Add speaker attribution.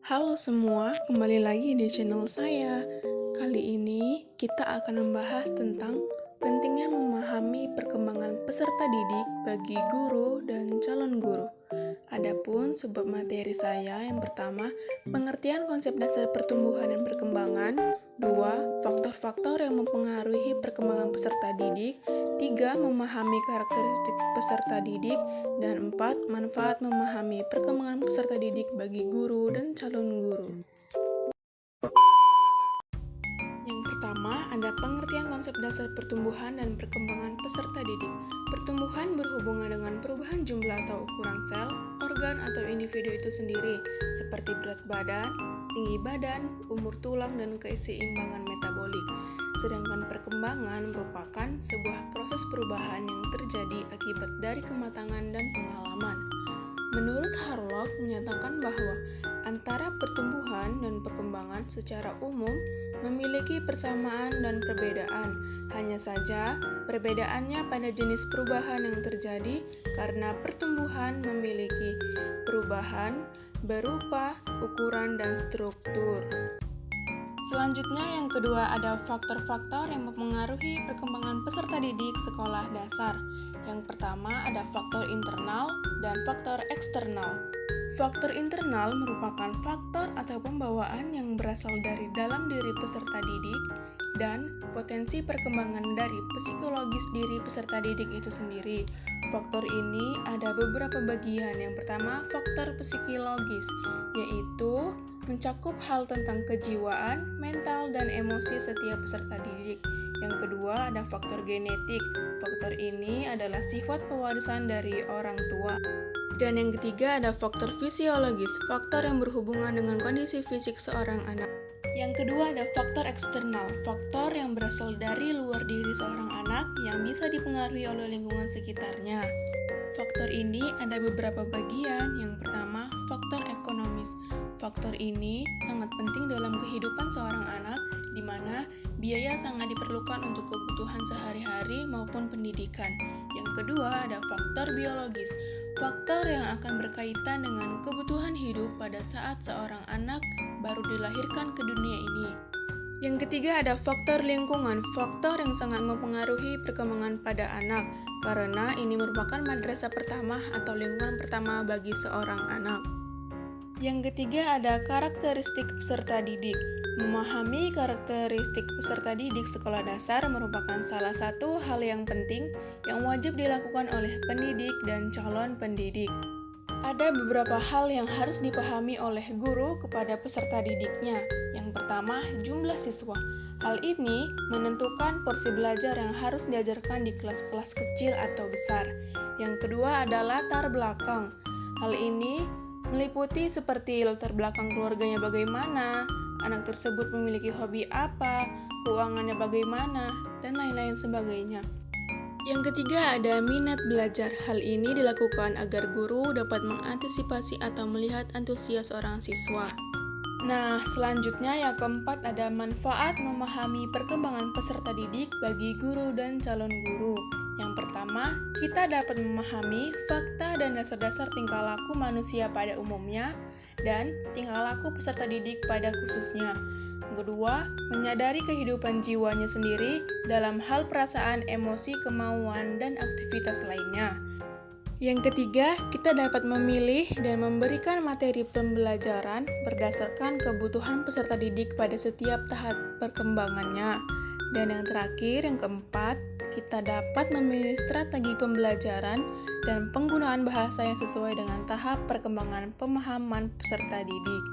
Speaker 1: Halo semua, kembali lagi di channel saya. Kali ini kita akan membahas tentang pentingnya memahami perkembangan peserta didik bagi guru dan calon guru. Adapun subbab materi saya yang pertama, pengertian konsep dasar pertumbuhan dan perkembangan. 2. Faktor-faktor yang mempengaruhi perkembangan peserta didik. 3. Memahami karakteristik peserta didik. Dan 4. Manfaat memahami perkembangan peserta didik bagi guru dan calon guru. Yang pertama, ada pengertian konsep dasar pertumbuhan dan perkembangan peserta didik. Pertumbuhan berhubungan dengan perubahan jumlah atau ukuran sel, organ atau individu itu sendiri, seperti berat badan, tinggi badan, umur tulang, dan keseimbangan metabolik. Sedangkan perkembangan merupakan sebuah proses perubahan yang terjadi akibat dari kematangan dan pengalaman. Menurut Harlock menyatakan bahwa antara pertumbuhan dan perkembangan secara umum memiliki persamaan dan perbedaan. Hanya saja perbedaannya pada jenis perubahan yang terjadi karena pertumbuhan memiliki perubahan berupa ukuran dan struktur. Selanjutnya yang kedua ada faktor-faktor yang mempengaruhi perkembangan peserta didik sekolah dasar. Yang pertama ada faktor internal dan faktor eksternal. Faktor internal merupakan faktor atau pembawaan yang berasal dari dalam diri peserta didik dan potensi perkembangan dari psikologis diri peserta didik itu sendiri. Faktor ini ada beberapa bagian. Yang pertama, faktor psikologis, yaitu mencakup hal tentang kejiwaan, mental, dan emosi setiap peserta didik. Yang kedua, ada faktor genetik. Faktor ini adalah sifat pewarisan dari orang tua. Dan yang ketiga, ada faktor fisiologis, faktor yang berhubungan dengan kondisi fisik seorang anak. Yang kedua, ada faktor eksternal, faktor yang berasal dari luar diri seorang anak yang bisa dipengaruhi oleh lingkungan sekitarnya. Faktor ini ada beberapa bagian. Yang pertama, faktor ekonomis. Faktor ini sangat penting dalam kehidupan seorang anak, di mana biaya sangat diperlukan untuk kebutuhan sehari-hari maupun pendidikan. Yang kedua, ada faktor biologis. Faktor yang akan berkaitan dengan kebutuhan hidup pada saat seorang anak baru dilahirkan ke dunia ini. Yang ketiga ada faktor lingkungan, faktor yang sangat mempengaruhi perkembangan pada anak, karena ini merupakan madrasah pertama atau lingkungan pertama bagi seorang anak. Yang ketiga ada karakteristik peserta didik. Memahami karakteristik peserta didik sekolah dasar merupakan salah satu hal yang penting yang wajib dilakukan oleh pendidik dan calon pendidik. Ada beberapa hal yang harus dipahami oleh guru kepada peserta didiknya. Yang pertama, jumlah siswa. Hal ini menentukan porsi belajar yang harus diajarkan di kelas-kelas kecil atau besar. Yang kedua ada latar belakang. Hal ini meliputi seperti latar belakang keluarganya bagaimana, anak tersebut memiliki hobi apa, keuangannya bagaimana, dan lain-lain sebagainya. Yang ketiga ada minat belajar. Hal ini dilakukan agar guru dapat mengantisipasi atau melihat antusias orang siswa. Nah, selanjutnya yang keempat ada manfaat memahami perkembangan peserta didik bagi guru dan calon guru. Yang pertama, kita dapat memahami fakta dan dasar-dasar tingkah laku manusia pada umumnya dan tingkah laku peserta didik pada khususnya. Yang kedua, menyadari kehidupan jiwanya sendiri dalam hal perasaan, emosi, kemauan, dan aktivitas lainnya. Yang ketiga, kita dapat memilih dan memberikan materi pembelajaran berdasarkan kebutuhan peserta didik pada setiap tahap perkembangannya. Dan yang terakhir, yang keempat, kita dapat memilih strategi pembelajaran dan penggunaan bahasa yang sesuai dengan tahap perkembangan pemahaman peserta didik.